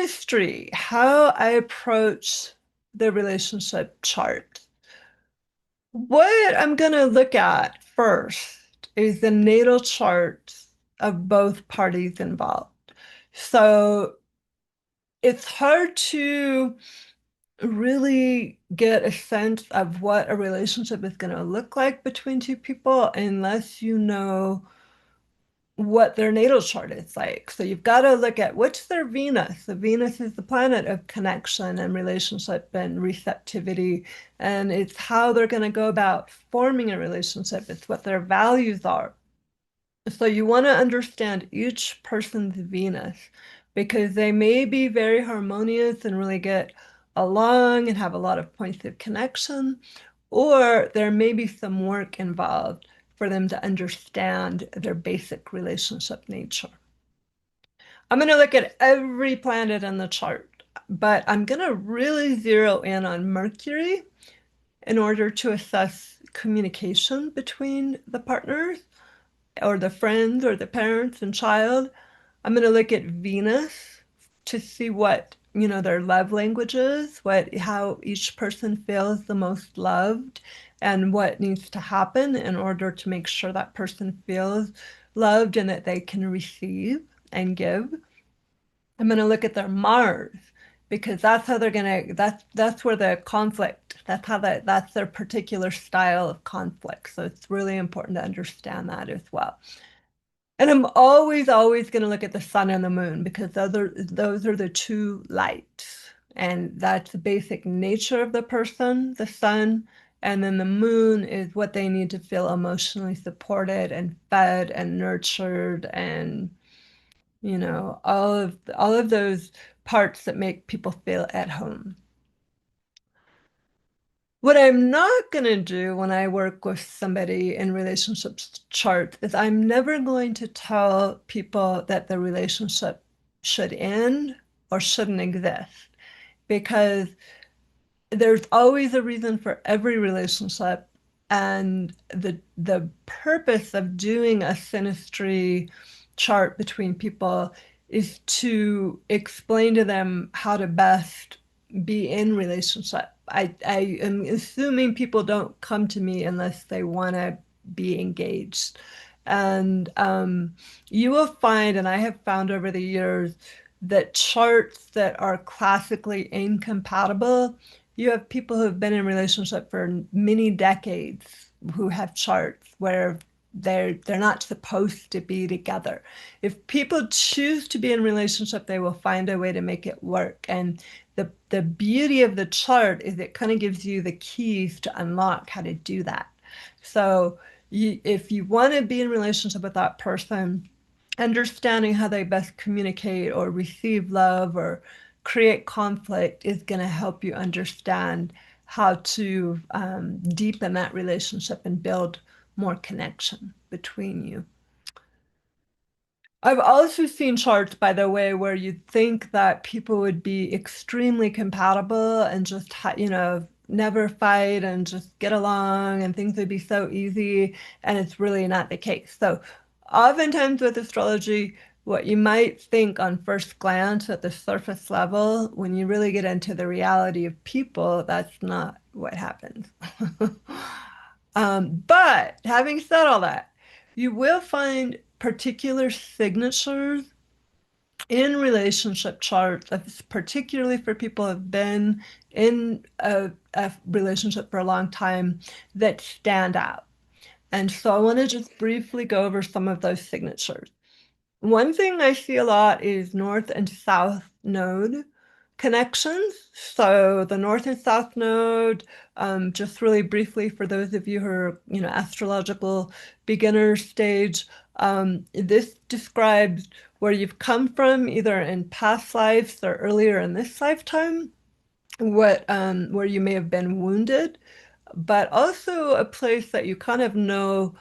synastry, how I approach the relationship chart. What I'm going to look at first is the natal chart of both parties involved. So it's hard to really get a sense of what a relationship is going to look like between two people unless you know what their natal chart is like. So you've got to look at what's their Venus. The Venus is the planet of connection and relationship and receptivity, and it's how they're going to go about forming a relationship. It's what their values are. So you want to understand each person's Venus because they may be very harmonious and really get along and have a lot of points of connection, or there may be some work involved for them to understand their basic relationship nature. I'm going to look at every planet in the chart, but I'm going to really zero in on Mercury in order to assess communication between the partners or the friends or the parents and child. I'm going to look at Venus to see what, their love language is, how each person feels the most loved, and what needs to happen in order to make sure that person feels loved and that they can receive and give. I'm going to look at their Mars because that's how they're going to that's where the conflict, that's their particular style of conflict. So it's really important to understand that as well. And I'm always going to look at the sun and the moon because those are the two lights. And that's the basic nature of the person, the sun. And then the moon is what they need to feel emotionally supported and fed and nurtured and, all of those parts that make people feel at home. What I'm not going to do when I work with somebody in relationships chart is I'm never going to tell people that the relationship should end or shouldn't exist because there's always a reason for every relationship. And the purpose of doing a synastry chart between people is to explain to them how to best be in relationship. I am assuming people don't come to me unless they want to be engaged. And you will find, and I have found over the years, that charts that are classically incompatible, you have people who have been in relationship for many decades who have charts where they're not supposed to be together. If people choose to be in relationship, they will find a way to make it work. And the beauty of the chart is it kind of gives you the keys to unlock how to do that. So if you want to be in relationship with that person, understanding how they best communicate or receive love or create conflict is going to help you understand how to deepen that relationship and build more connection between you. I've also seen charts, by the way, where you'd think that people would be extremely compatible and just, never fight and just get along and things would be so easy, and it's really not the case. So, oftentimes with astrology, what you might think on first glance at the surface level, when you really get into the reality of people, that's not what happens. But having said all that, you will find particular signatures in relationship charts, particularly for people who have been in a relationship for a long time, that stand out. And so I want to just briefly go over some of those signatures. One thing I see a lot is north and south node connections. So the north and south node, just really briefly for those of you who are, astrological beginner stage, this describes where you've come from either in past lives or earlier in this lifetime, where you may have been wounded, but also a place that you kind of know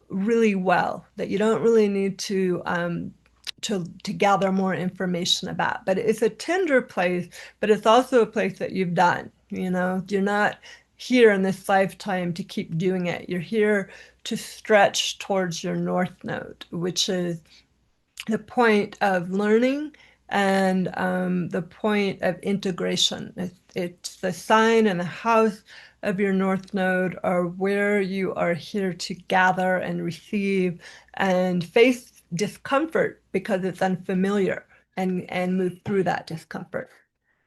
really well that you don't really need to gather more information about. But it's a tender place, but it's also a place that you've done. You're not here in this lifetime to keep doing it. You're here to stretch towards your north node, which is the point of learning and the point of integration. It's the sign and the house of your North Node are where you are here to gather and receive and face discomfort because it's unfamiliar and move through that discomfort.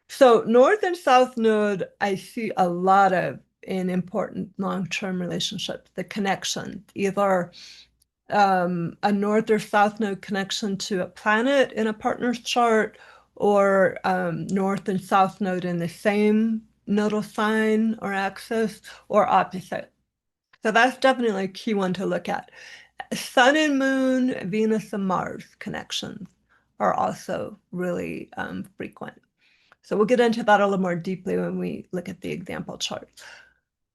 So North and South Node, I see a lot of in important long-term relationships, the connection, either a North or South Node connection to a planet in a partner's chart, or North and South Node in the same nodal sign or axis, or opposite. So that's definitely a key one to look at. Sun and Moon, Venus and Mars connections are also really frequent. So we'll get into that a little more deeply when we look at the example chart.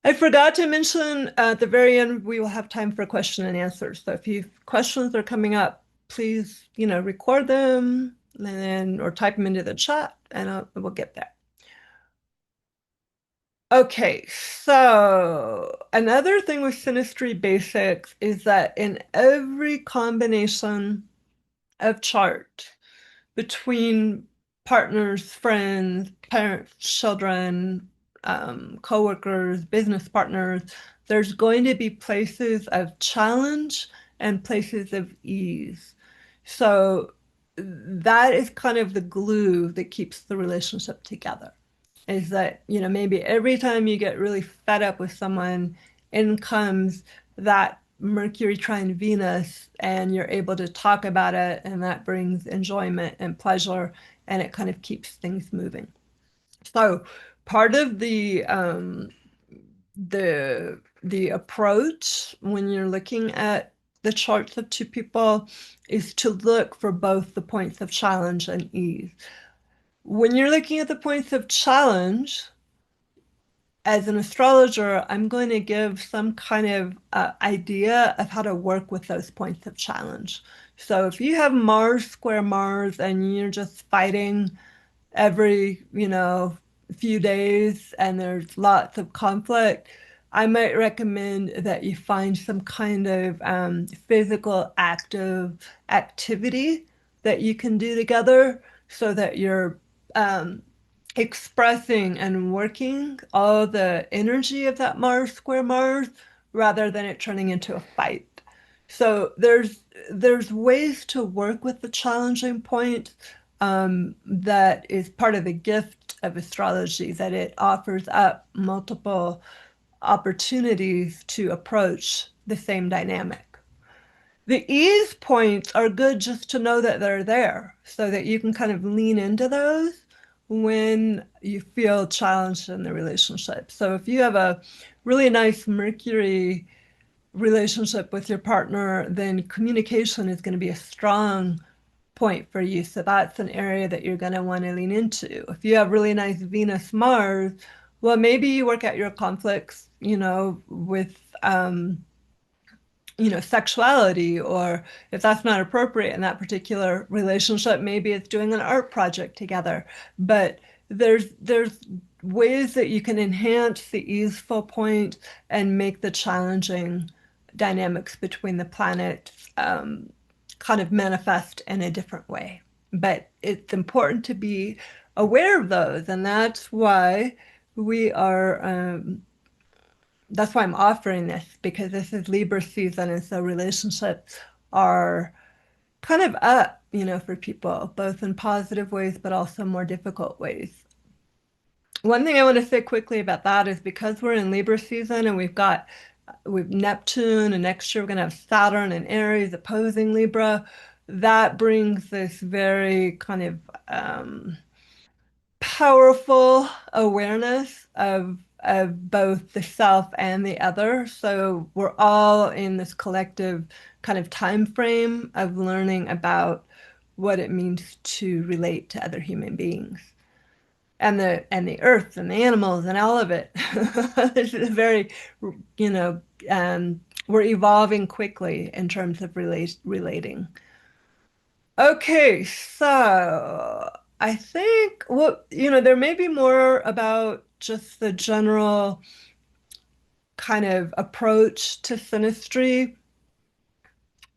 I forgot to mention at the very end, we will have time for question and answers. So if you questions are coming up, please, record them and then, or type them into the chat and we'll get there. Okay, so another thing with Synastry Basics is that in every combination of chart, between partners, friends, parents, children, coworkers, business partners, there's going to be places of challenge and places of ease. So that is kind of the glue that keeps the relationship together. Is that, maybe every time you get really fed up with someone, in comes that Mercury trine Venus, and you're able to talk about it, and that brings enjoyment and pleasure, and it kind of keeps things moving. So part of the approach when you're looking at the charts of two people is to look for both the points of challenge and ease. When you're looking at the points of challenge, as an astrologer, I'm going to give some kind of idea of how to work with those points of challenge. So if you have Mars square Mars and you're just fighting every, few days and there's lots of conflict, I might recommend that you find some kind of physical active activity that you can do together so that you're um, expressing and working all the energy of that Mars square Mars rather than it turning into a fight. So there's ways to work with the challenging point that is part of the gift of astrology, that it offers up multiple opportunities to approach the same dynamic. The ease points are good just to know that they're there so that you can kind of lean into those when you feel challenged in the relationship. So if you have a really nice Mercury relationship with your partner, then communication is going to be a strong point for you. So that's an area that you're going to want to lean into. If you have really nice Venus Mars, well, maybe you work out your conflicts, with sexuality, or if that's not appropriate in that particular relationship, maybe it's doing an art project together. But there's ways that you can enhance the easeful point and make the challenging dynamics between the planets kind of manifest in a different way. But it's important to be aware of those, and we are that's why I'm offering this, because this is Libra season, and so relationships are kind of up, for people, both in positive ways, but also more difficult ways. One thing I want to say quickly about that is because we're in Libra season and we've Neptune, and next year we're going to have Saturn and Aries opposing Libra, that brings this very kind of powerful awareness of both the self and the other. So we're all in this collective kind of time frame of learning about what it means to relate to other human beings and the earth and the animals and all of it. It's a very, you know, we're evolving quickly in terms of relating. Okay, so I think there may be more about just the general kind of approach to synastry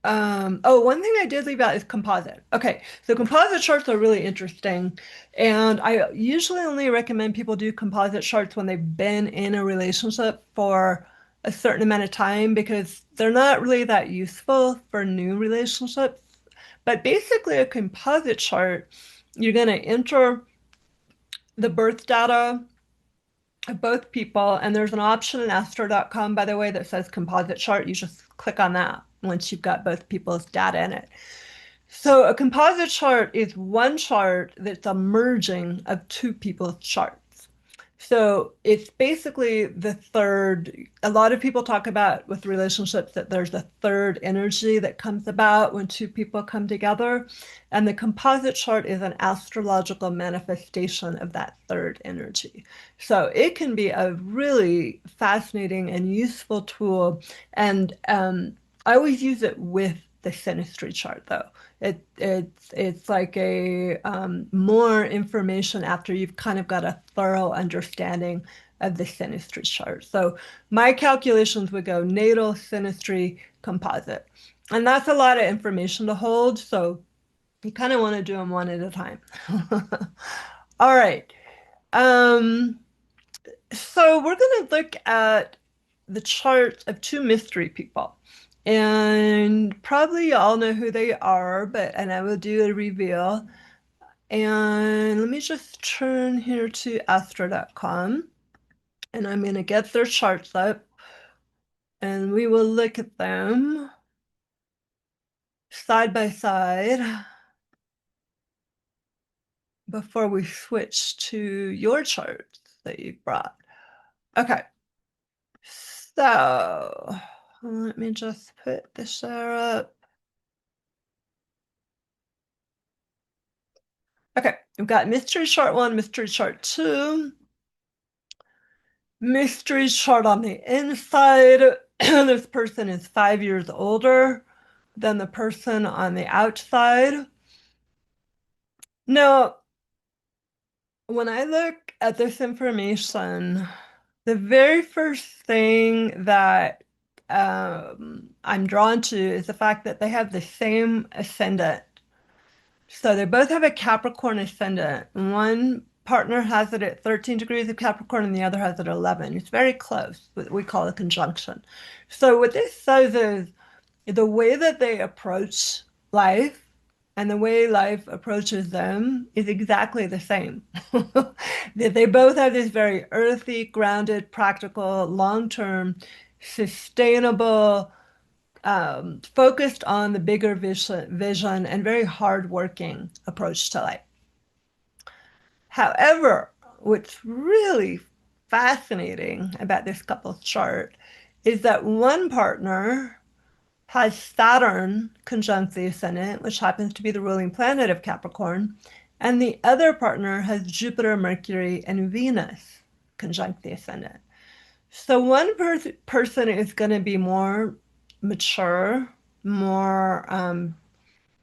Oh, one thing I did leave out is composite. Okay, so composite charts are really interesting, and I usually only recommend people do composite charts when they've been in a relationship for a certain amount of time because they're not really that useful for new relationships. But basically, a composite chart, you're going to enter the birth data of both people, and there's an option in astro.com, by the way, that says composite chart. You just click on that once you've got both people's data in it. So a composite chart is one chart that's a merging of two people's charts. So it's basically the third. A lot of people talk about with relationships that there's a third energy that comes about when two people come together. And the composite chart is an astrological manifestation of that third energy. So it can be a really fascinating and useful tool. And I always use it with the synastry chart, though. It's like a more information after you've kind of got a thorough understanding of the synastry chart. So my calculations would go natal, synastry, composite. And that's a lot of information to hold, so you kind of want to do them one at a time. All right. Um, so we're going to look at the chart of two mystery people. And probably you all know who they are, and I will do a reveal. And let me just turn here to astro.com and I'm going to get their charts up and we will look at them side by side before we switch to your charts that you brought. Okay, so let me just put the share up. Okay, we've got mystery chart one, mystery chart two, mystery chart on the inside. This person is 5 years older than the person on the outside. Now, when I look at this information, the very first thing that I'm drawn to is the fact that they have the same ascendant. So they both have a Capricorn ascendant. One partner has it at 13 degrees of Capricorn and the other has it at 11. It's very close, what we call a conjunction. So what this says is the way that they approach life and the way life approaches them is exactly the same. They both have this very earthy, grounded, practical, long-term, sustainable, focused on the bigger vision and very hardworking approach to life. However, what's really fascinating about this couple's chart is that one partner has Saturn conjunct the ascendant, which happens to be the ruling planet of Capricorn, and the other partner has Jupiter, Mercury, and Venus conjunct the ascendant. So one person is going to be more mature, more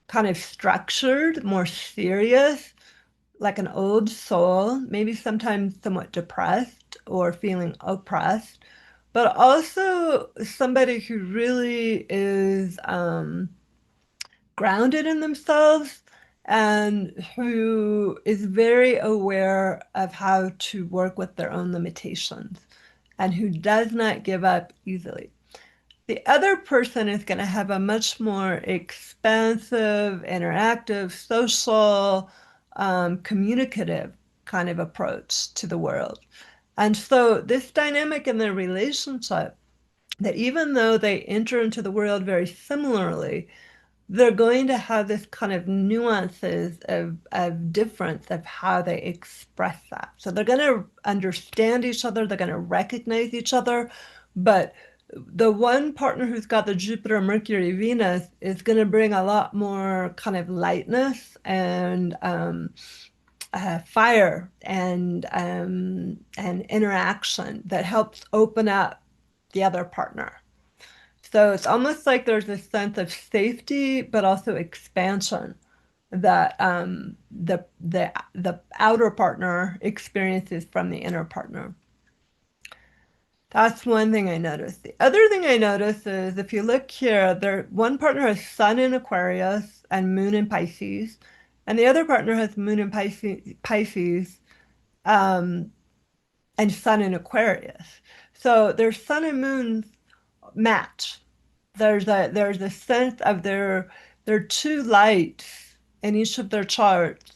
kind of structured, more serious, like an old soul, maybe sometimes somewhat depressed or feeling oppressed, but also somebody who really is grounded in themselves and who is very aware of how to work with their own limitations and who does not give up easily. The other person is going to have a much more expansive, interactive, social, communicative kind of approach to the world. And so this dynamic in their relationship, that even though they enter into the world very similarly, they're going to have this kind of nuances of difference of how they express that. So they're going to understand each other, they're going to recognize each other, but the one partner who's got the Jupiter, Mercury, Venus is going to bring a lot more kind of lightness and fire and interaction that helps open up the other partner. So it's almost like there's a sense of safety, but also expansion that the outer partner experiences from the inner partner. That's one thing I noticed. The other thing I noticed is if you look here, one partner has Sun in Aquarius and Moon in Pisces, and the other partner has Moon in Pisces um, and Sun in Aquarius. So their Sun and Moon match. There's a sense of their two lights in each of their charts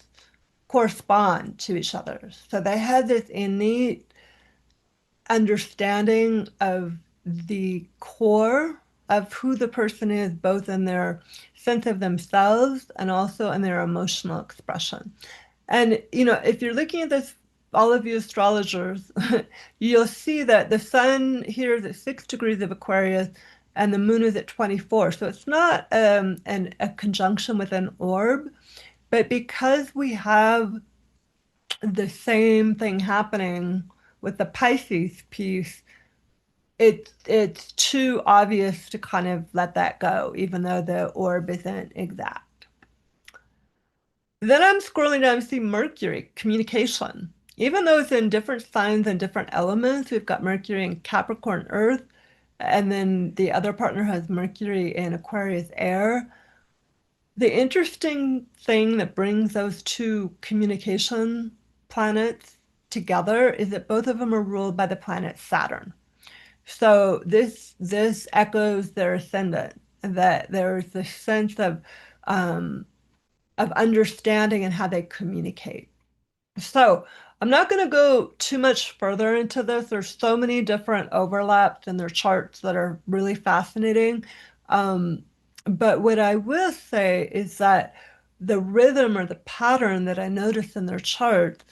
correspond to each other. So they have this innate understanding of the core of who the person is, both in their sense of themselves and also in their emotional expression. And, if you're looking at this, all of you astrologers, you'll see that the sun here is at 6 degrees of Aquarius and the moon is at 24. So it's not a conjunction with an orb, but because we have the same thing happening with the Pisces piece, it's too obvious to kind of let that go, even though the orb isn't exact. Then I'm scrolling down to see Mercury, communication. Even though it's in different signs and different elements, we've got Mercury in Capricorn, Earth, and then the other partner has Mercury in Aquarius, air. The interesting thing that brings those two communication planets together is that both of them are ruled by the planet Saturn. So this echoes their ascendant, that there's this sense of understanding and how they communicate. So I'm not going to go too much further into this. There's so many different overlaps in their charts that are really fascinating. Um, but what I will say is that the rhythm or the pattern that I notice in their chart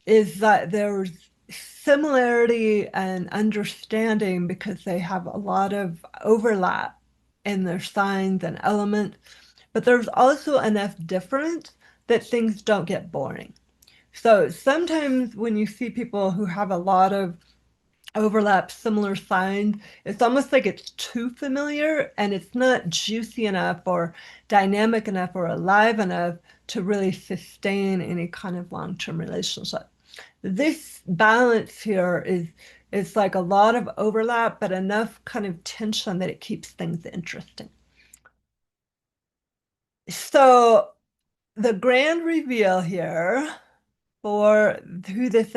is that there's similarity and understanding because they have a lot of overlap in their signs and elements, but there's also enough difference that things don't get boring. So sometimes when you see people who have a lot of overlap, similar signs, it's almost like it's too familiar and it's not juicy enough or dynamic enough or alive enough to really sustain any kind of long-term relationship. This balance here is it's like a lot of overlap, but enough kind of tension that it keeps things interesting. So the grand reveal here for who this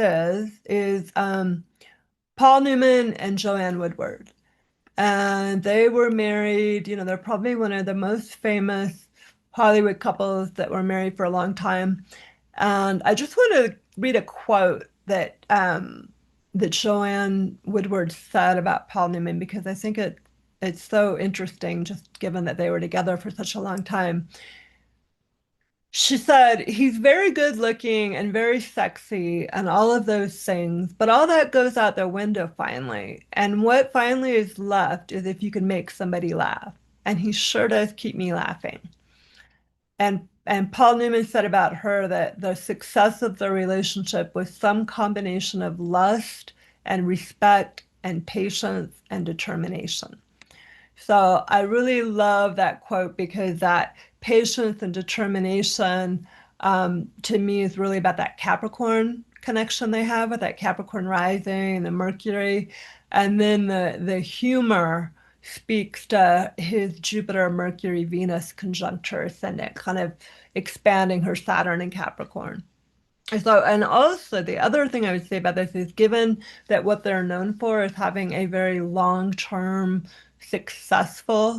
is Paul Newman and Joanne Woodward. And they were married, they're probably one of the most famous Hollywood couples that were married for a long time. And I just want to read a quote that Joanne Woodward said about Paul Newman because I think it's so interesting, just given that they were together for such a long time. She said, he's very good looking and very sexy and all of those things, but all that goes out the window finally. And what finally is left is if you can make somebody laugh. And he sure does keep me laughing. And Paul Newman said about her that the success of the relationship was some combination of lust and respect and patience and determination. So I really love that quote because that patience and determination to me is really about that Capricorn connection they have with that Capricorn rising and the Mercury. And then the humor speaks to his Jupiter, Mercury, Venus conjuncture ascendant, kind of expanding her Saturn in Capricorn. So, and also the other thing I would say about this is given that what they're known for is having a very long-term, successful